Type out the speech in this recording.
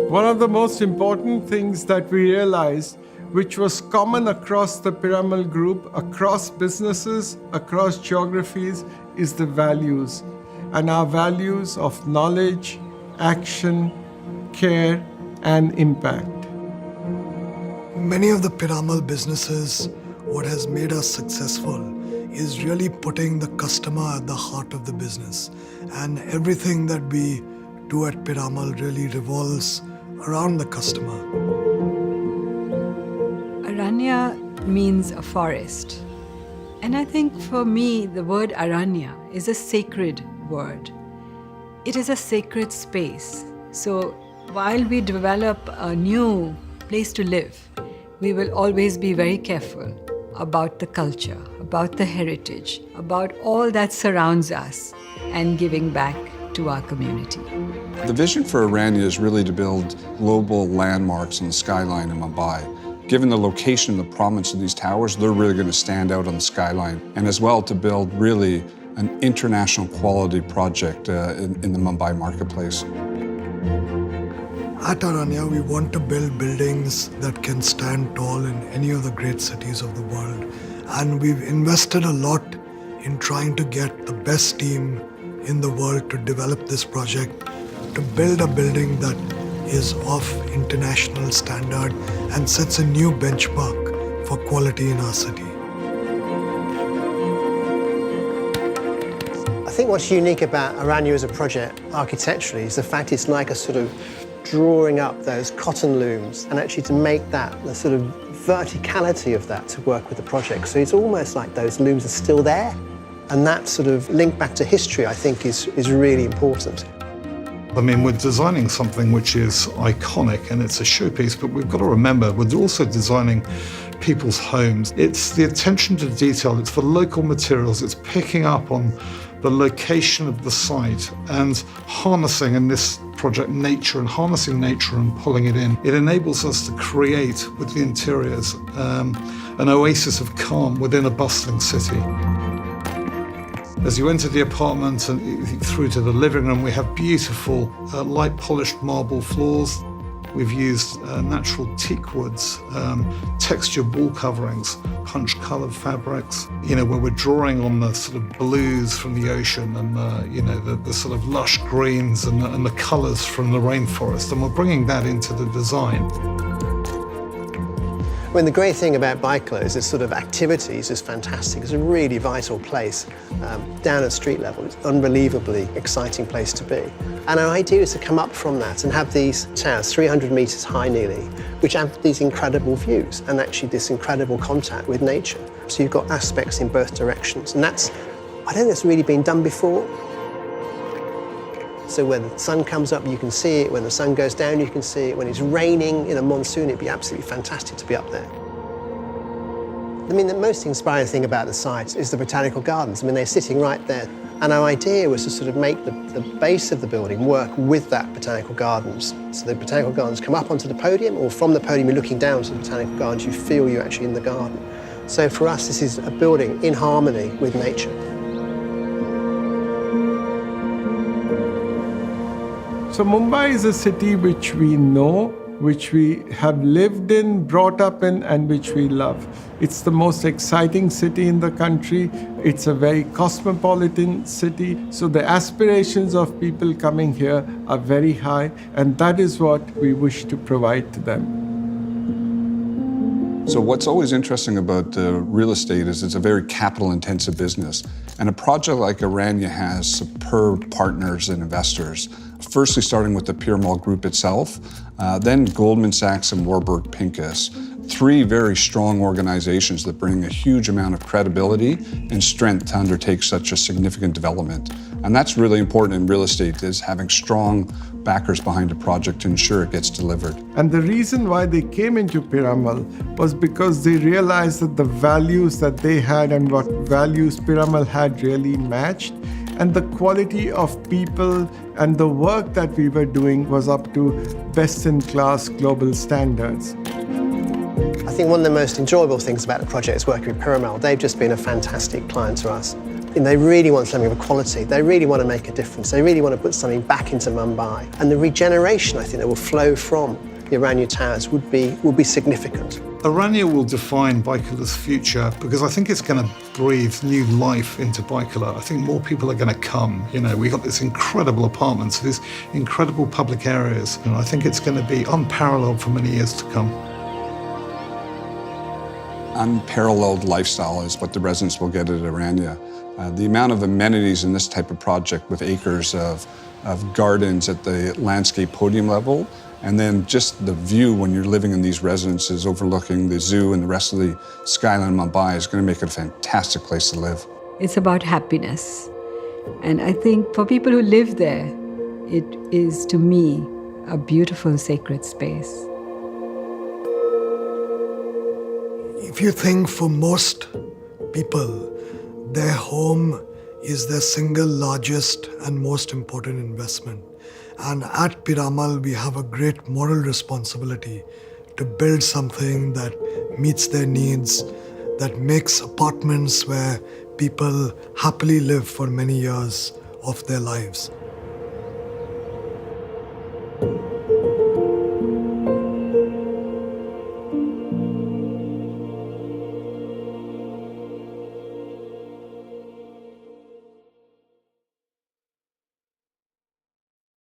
One of the most important things that we realized, which was common across the Piramal Group, across businesses, across geographies, is the values. And our values of knowledge, action, care, and impact. Many of the Piramal businesses, what has made us successful is really putting the customer at the heart of the business. And everything that we do at Piramal really revolves around the customer. Aranya means a forest. And I think for me, the word Aranya is a sacred word. It is a sacred space. So while we develop a new place to live, we will always be very careful about the culture, about the heritage, about all that surrounds us, and giving back to our community. The vision for Aranya is really to build global landmarks on the skyline in Mumbai. Given the location and the prominence of these towers, they're really going to stand out on the skyline, and as well to build really an international quality project in the Mumbai marketplace. At Aranya, we want to build buildings that can stand tall in any of the great cities of the world. And we've invested a lot in trying to get the best team in the world to develop this project, to build a building that is of international standard and sets a new benchmark for quality in our city. I think what's unique about Aranya as a project architecturally is the fact it's like a sort of drawing up those cotton looms and actually to make that, the sort of verticality of that to work with the project. So it's almost like those looms are still there. And that sort of link back to history, I think, is really important. I mean, we're designing something which is iconic and it's a showpiece, but we've got to remember we're also designing people's homes. It's the attention to detail, it's the local materials, it's picking up on the location of the site and harnessing in this project nature and harnessing nature and pulling it in. It enables us to create with the interiors an oasis of calm within a bustling city. As you enter the apartment and through to the living room, we have beautiful light polished marble floors. We've used natural teak woods, textured wall coverings, punch coloured fabrics, where we're drawing on the sort of blues from the ocean and the sort of lush greens and the colours from the rainforest, and we're bringing that into the design. I mean, the great thing about Byculo is this sort of activities is fantastic. It's a really vital place down at street level. It's an unbelievably exciting place to be. And our idea is to come up from that and have these towers, 300 metres high nearly, which have these incredible views and actually this incredible contact with nature. So you've got aspects in both directions. And that's, I don't think that's really been done before. So when the sun comes up, you can see it. When the sun goes down, you can see it. When it's raining in a monsoon, it'd be absolutely fantastic to be up there. I mean, the most inspiring thing about the site is the botanical gardens. I mean, they're sitting right there. And our idea was to sort of make the base of the building work with that botanical gardens. So the botanical gardens come up onto the podium, or from the podium, you're looking down to the botanical gardens, you feel you're actually in the garden. So for us, this is a building in harmony with nature. So Mumbai is a city which we know, which we have lived in, brought up in, and which we love. It's the most exciting city in the country. It's a very cosmopolitan city. So the aspirations of people coming here are very high, and that is what we wish to provide to them. So what's always interesting about real estate is it's a very capital-intensive business. And a project like Aranya has superb partners and investors. Firstly, starting with the Piramal Group itself, then Goldman Sachs and Warburg Pincus. Three very strong organizations that bring a huge amount of credibility and strength to undertake such a significant development. And that's really important in real estate, is having strong backers behind a project to ensure it gets delivered. And the reason why they came into Piramal was because they realized that the values that they had and what values Piramal had really matched. And the quality of people and the work that we were doing was up to best-in-class global standards. I think one of the most enjoyable things about the project is working with Piramal. They've just been a fantastic client to us. And they really want something of quality. They really want to make a difference. They really want to put something back into Mumbai. And the regeneration, I think, that will flow from the Aranya Towers would be significant. Aranya will define Byculla's future because I think it's going to breathe new life into Byculla. I think more people are going to come. You know, we got this incredible apartments, these incredible public areas. And I think it's going to be unparalleled for many years to come. Unparalleled lifestyle is what the residents will get at Aranya. The amount of amenities in this type of project with acres of gardens at the landscape podium level, and then just the view when you're living in these residences overlooking the zoo and the rest of the skyline of Mumbai is going to make it a fantastic place to live. It's about happiness. And I think for people who live there, it is, to me, a beautiful sacred space. If you think for most people, their home is their single largest and most important investment. And at Piramal, we have a great moral responsibility to build something that meets their needs, that makes apartments where people happily live for many years of their lives.